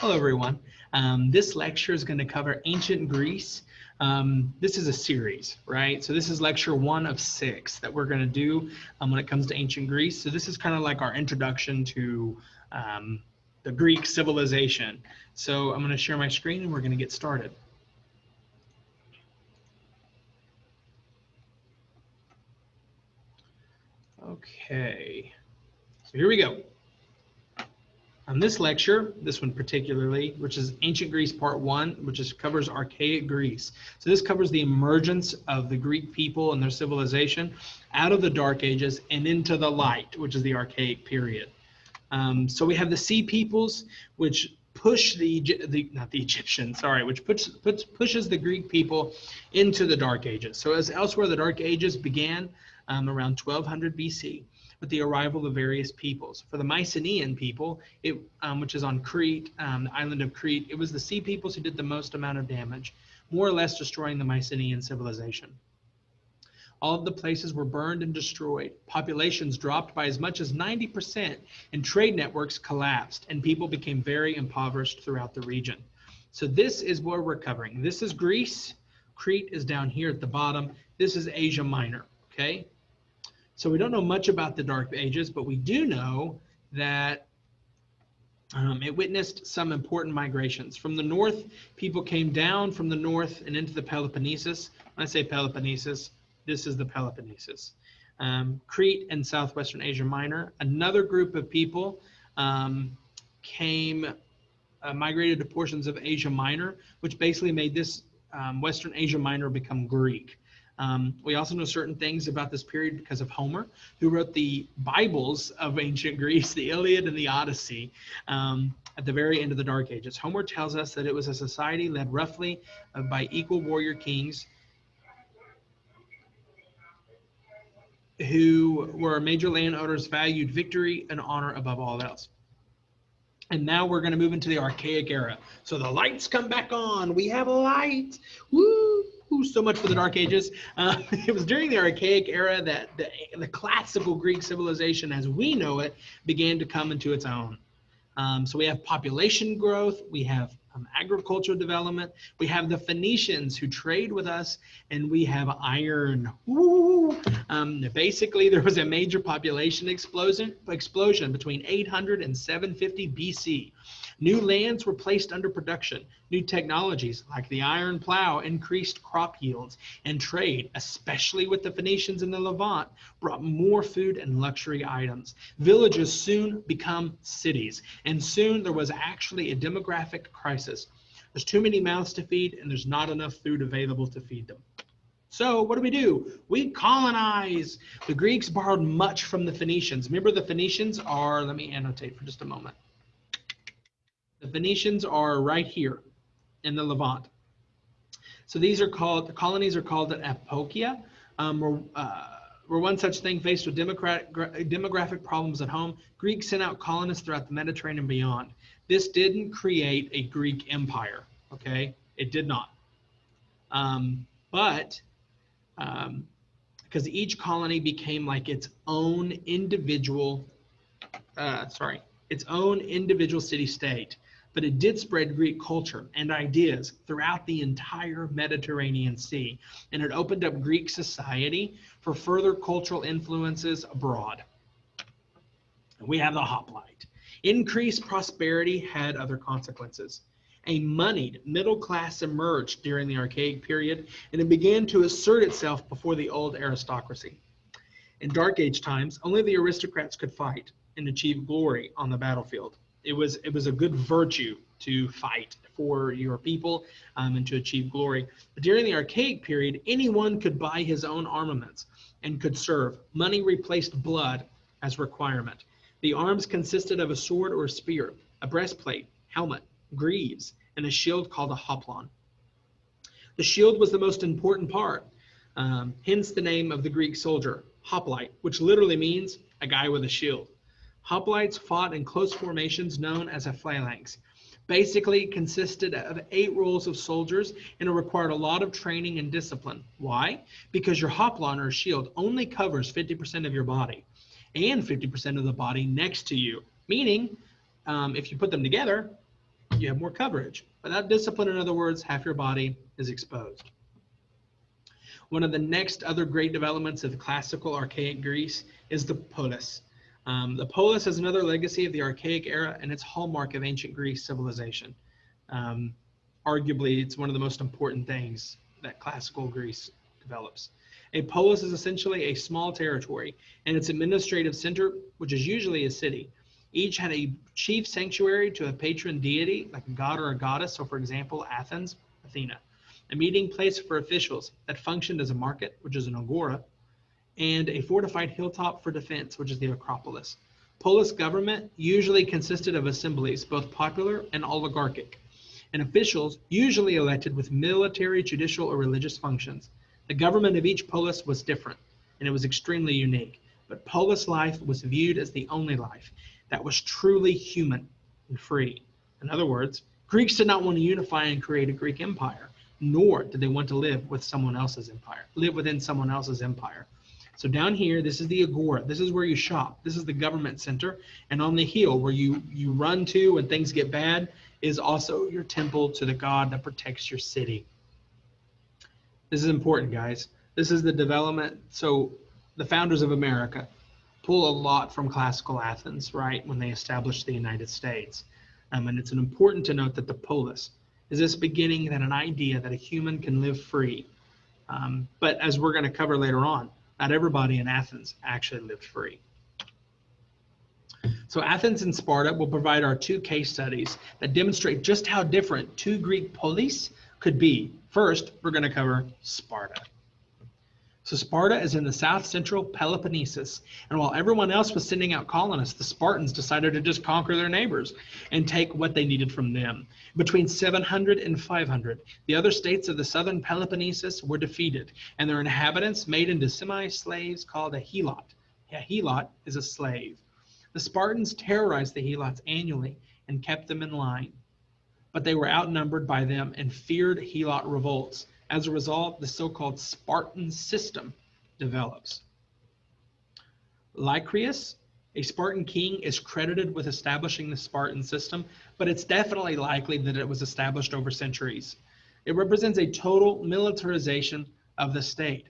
Hello, everyone. This lecture is going to cover ancient Greece. This is a series, right? So this is lecture 1 of 6 that we're going to do when it comes to ancient Greece. So this is kind of like our introduction to the Greek civilization. So I'm going to share my screen and we're going to get started. Okay, so here we go. On this lecture, this one particularly, which is Ancient Greece Part 1, which covers archaic Greece. So this covers the emergence of the Greek people and their civilization out of the Dark Ages and into the light, which is the archaic period. So we have the Sea Peoples, which push not the Egyptians, sorry, which pushes the Greek people into the Dark Ages. So as elsewhere, the Dark Ages began around 1200 BC. With the arrival of various peoples. For the Mycenaean people, which is on Crete, the island of Crete, it was the Sea Peoples who did the most amount of damage, more or less destroying the Mycenaean civilization. All of the places were burned and destroyed. Populations dropped by as much as 90%, and trade networks collapsed, and people became very impoverished throughout the region. So this is what we're covering. This is Greece. Crete is down here at the bottom. This is Asia Minor, okay? So we don't know much about the Dark Ages, but we do know that it witnessed some important migrations. From the north, people came down from the north and into the Peloponnesus. When I say Peloponnesus, this is the Peloponnesus. Crete and southwestern Asia Minor. Another group of people migrated to portions of Asia Minor, which basically made this Western Asia Minor become Greek. We also know certain things about this period because of Homer, who wrote the Bibles of ancient Greece, the Iliad and the Odyssey, at the very end of the Dark Ages. Homer tells us that it was a society led roughly by equal warrior kings who were major landowners, valued victory and honor above all else. And now we're going to move into the Archaic era. So the lights come back on. We have light. Woo! So much for the Dark Ages. It was during the Archaic era that the classical Greek civilization as we know it began to come into its own. So we have population growth, we have agricultural development, we have the Phoenicians who trade with us, and we have iron. Basically, there was a major population explosion between 800 and 750 BC. New lands were placed under production. New technologies like the iron plow increased crop yields, and trade, especially with the Phoenicians in the Levant, brought more food and luxury items. Villages soon become cities, and soon there was actually a demographic crisis. There's too many mouths to feed, and there's not enough food available to feed them. So what do? We colonize. The Greeks borrowed much from the Phoenicians. Remember, the Phoenicians are, let me annotate for just a moment. The Phoenicians are right here in the Levant. So these are called, the colonies are called apokia. Were one such thing faced with demographic problems at home, Greeks sent out colonists throughout the Mediterranean and beyond. This didn't create a Greek empire, okay? It did not. Because each colony became like its own individual, city-state. But it did spread Greek culture and ideas throughout the entire Mediterranean Sea, and it opened up Greek society for further cultural influences abroad. We have the hoplite. Increased prosperity had other consequences. A moneyed middle class emerged during the Archaic period, and it began to assert itself before the old aristocracy. In Dark Age times, only the aristocrats could fight and achieve glory on the battlefield. It was a good virtue to fight for your people and to achieve glory. But during the Archaic period, anyone could buy his own armaments and could serve. Money replaced blood as requirement. The arms consisted of a sword or a spear, a breastplate, helmet, greaves, and a shield called a hoplon. The shield was the most important part, hence the name of the Greek soldier, hoplite, which literally means a guy with a shield. Hoplites fought in close formations known as a phalanx. Basically, it consisted of 8 rows of soldiers, and it required a lot of training and discipline. Why? Because your hoplon or shield only covers 50% of your body and 50% of the body next to you. Meaning, if you put them together, you have more coverage. Without discipline, in other words, half your body is exposed. One of the next other great developments of classical archaic Greece is the polis. The polis is another legacy of the archaic era and its hallmark of ancient Greece civilization. Arguably, it's one of the most important things that classical Greece develops. A polis is essentially a small territory, and its administrative center, which is usually a city. Each had a chief sanctuary to a patron deity, like a god or a goddess. So, for example, Athens, Athena. A meeting place for officials that functioned as a market, which is an agora, and a fortified hilltop for defense, which is the Acropolis. Polis government usually consisted of assemblies, both popular and oligarchic, and officials usually elected with military, judicial, or religious functions. The government of each polis was different, and it was extremely unique. But polis life was viewed as the only life that was truly human and free. In other words, Greeks did not want to unify and create a Greek empire, nor did they want to live with someone else's empire, live within someone else's empire. So down here, this is the agora. This is where you shop. This is the government center. And on the hill where you run to when things get bad is also your temple to the god that protects your city. This is important, guys. This is the development. So the founders of America pull a lot from classical Athens, right, when they established the United States. And it's important to note that the polis is this beginning that an idea that a human can live free. But as we're going to cover later on, not everybody in Athens actually lived free. So Athens and Sparta will provide our two case studies that demonstrate just how different two Greek polis could be. First, we're going to cover Sparta. So Sparta is in the south central Peloponnesus, and while everyone else was sending out colonists, the Spartans decided to just conquer their neighbors and take what they needed from them. Between 700 and 500, the other states of the southern Peloponnesus were defeated, and their inhabitants made into semi-slaves called a helot. A helot is a slave. The Spartans terrorized the helots annually and kept them in line, but they were outnumbered by them and feared helot revolts. As a result, the so-called Spartan system develops. Lycurgus, a Spartan king, is credited with establishing the Spartan system, but it's definitely likely that it was established over centuries. It represents a total militarization of the state.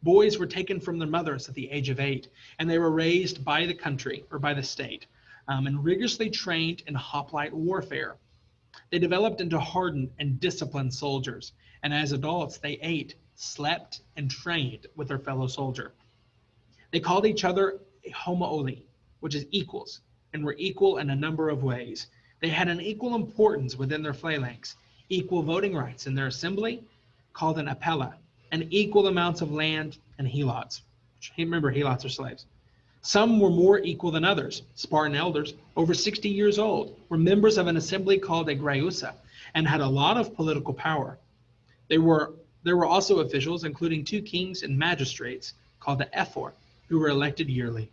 Boys were taken from their mothers at the age of 8, and they were raised by the country or by the state and rigorously trained in hoplite warfare. They developed into hardened and disciplined soldiers, and as adults, they ate, slept, and trained with their fellow soldier. They called each other homooli, which is equals, and were equal in a number of ways. They had an equal importance within their phalanx, equal voting rights in their assembly, called an appella, and equal amounts of land and helots. Remember, helots are slaves. Some were more equal than others. Spartan elders, over 60 years old, were members of an assembly called a Graiusa and had a lot of political power. There were also officials, including 2 kings and magistrates, called the ephor, who were elected yearly.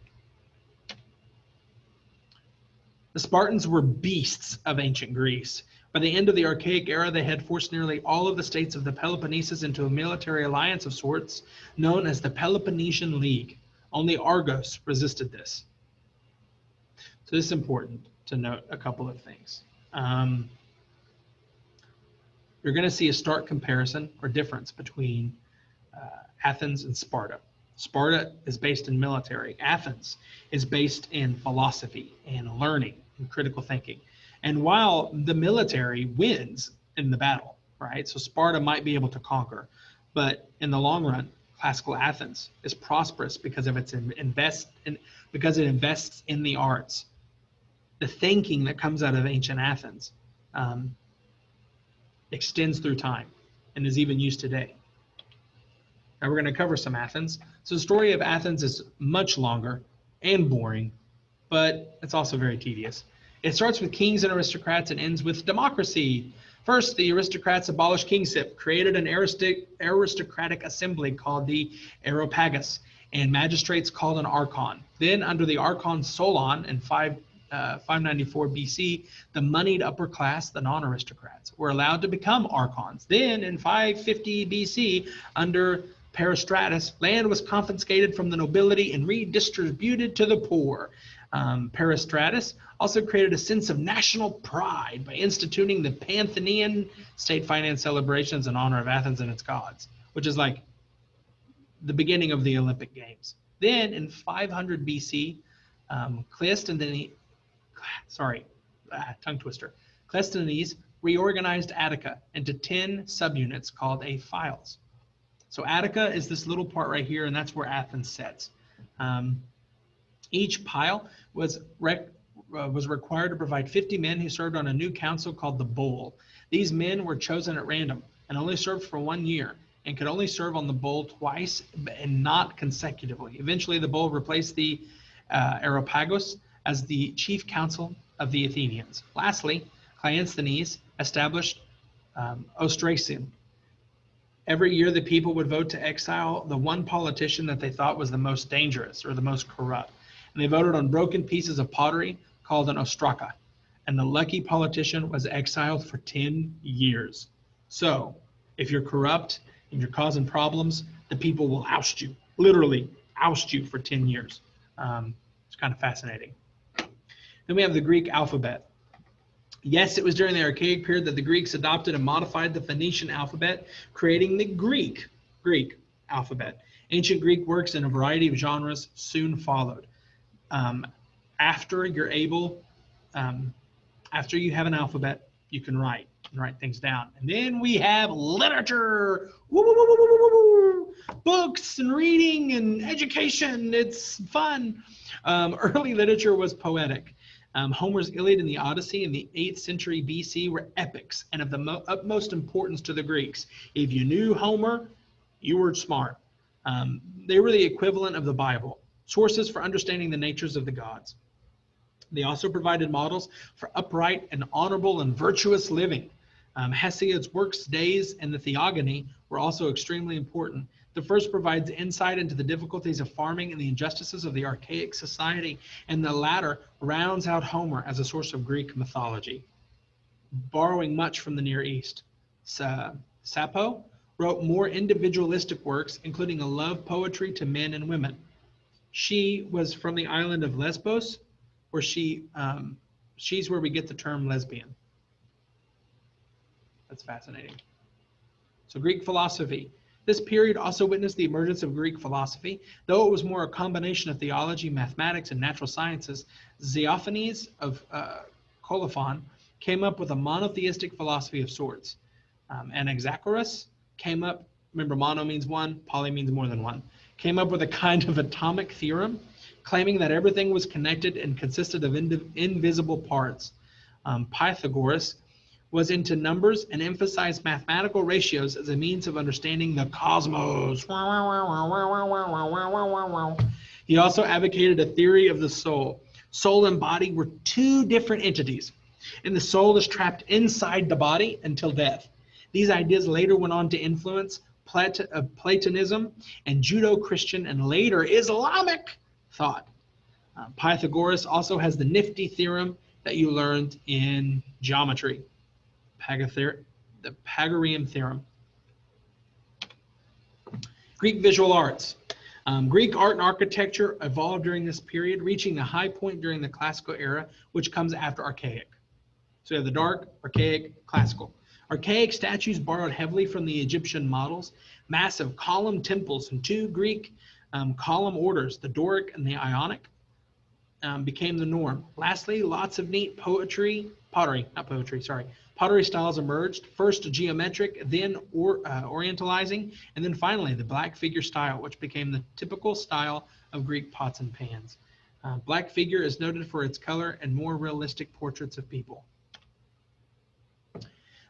The Spartans were beasts of ancient Greece. By the end of the Archaic era, they had forced nearly all of the states of the Peloponnesus into a military alliance of sorts, known as the Peloponnesian League. Only Argos resisted this. So this is important to note a couple of things. You're going to see a stark comparison or difference between Athens and Sparta. Sparta is based in military. Athens is based in philosophy and learning and critical thinking. And while the military wins in the battle, right? So Sparta might be able to conquer, but in the long run, classical Athens is prosperous because of its because it invests in the arts. The thinking that comes out of ancient Athens extends through time and is even used today. Now we're going to cover some Athens. So the story of Athens is much longer and boring, but it's also very tedious. It starts with kings and aristocrats and ends with democracy. First, the aristocrats abolished kingship, created an aristocratic assembly called the Areopagus, and magistrates called an archon. Then, under the archon Solon in 594 BC, the moneyed upper class, the non-aristocrats, were allowed to become archons. Then, in 550 BC, under Peristratus, land was confiscated from the nobility and redistributed to the poor. Peristratus also created a sense of national pride by instituting the Pantheon state-financed celebrations in honor of Athens and its gods, which is like the beginning of the Olympic Games. Then in 500 BC, Cleisthenes reorganized Attica into 10 subunits called aphiles. So Attica is this little part right here, and that's where Athens sits. Each pile was required to provide 50 men who served on a new council called the Bowl. These men were chosen at random and only served for 1 year and could only serve on the Bowl twice and not consecutively. Eventually, the Bowl replaced the Areopagus as the chief council of the Athenians. Lastly, Cleisthenes established ostracium. Every year, the people would vote to exile the one politician that they thought was the most dangerous or the most corrupt. And they voted on broken pieces of pottery called an ostraka. And the lucky politician was exiled for 10 years. So if you're corrupt and you're causing problems, the people will oust you, literally oust you for 10 years. It's kind of fascinating. Then we have the Greek alphabet. Yes, it was during the Archaic period that the Greeks adopted and modified the Phoenician alphabet, creating the Greek alphabet. Ancient Greek works in a variety of genres soon followed. After you have an alphabet, you can write things down. And then we have literature. Woo, woo, woo, woo, woo, woo. Books and reading and education. It's fun. Early literature was poetic. Homer's Iliad and the Odyssey in the 8th century BC were epics and of the utmost importance to the Greeks. If you knew Homer, you were smart. They were the equivalent of the Bible, sources for understanding the natures of the gods. They also provided models for upright and honorable and virtuous living. Hesiod's works, Days, and the Theogony were also extremely important. The first provides insight into the difficulties of farming and the injustices of the archaic society, and the latter rounds out Homer as a source of Greek mythology, borrowing much from the Near East. Sappho wrote more individualistic works, including a love poetry to men and women. She was from the island of Lesbos, where she's where we get the term lesbian. That's fascinating. So Greek philosophy. This period also witnessed the emergence of Greek philosophy. Though it was more a combination of theology, mathematics, and natural sciences, Xenophanes of Colophon came up with a monotheistic philosophy of sorts. Anaxagoras came up, remember mono means one, poly means more than one, came up with a kind of atomic theorem, claiming that everything was connected and consisted of invisible parts. Pythagoras was into numbers and emphasized mathematical ratios as a means of understanding the cosmos. He also advocated a theory of the soul. Soul and body were two different entities, and the soul is trapped inside the body until death. These ideas later went on to influence Platonism and Judeo-Christian and later Islamic thought. Pythagoras also has the nifty theorem that you learned in geometry. The Pythagorean theorem. Greek visual arts. Greek art and architecture evolved during this period, reaching the high point during the classical era, which comes after Archaic. So you have the dark, Archaic, classical. Archaic statues borrowed heavily from the Egyptian models. Massive column temples and two Greek column orders, the Doric and the Ionic, became the norm. Lastly, lots of neat pottery styles emerged, first geometric, then orientalizing, and then finally the black figure style, which became the typical style of Greek pots and pans. Black figure is noted for its color and more realistic portraits of people.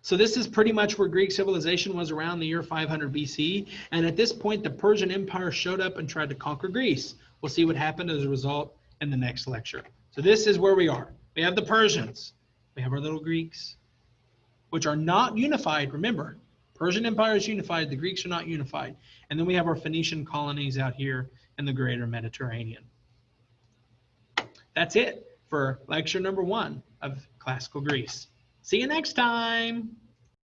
So this is pretty much where Greek civilization was around the year 500 BC, and at this point the Persian Empire showed up and tried to conquer Greece. We'll see what happened as a result in the next lecture. So this is where we are. We have the Persians, we have our little Greeks, which are not unified. Remember, Persian Empire is unified, the Greeks are not unified. And then we have our Phoenician colonies out here in the greater Mediterranean. That's it for lecture number 1 of Classical Greece. See you next time.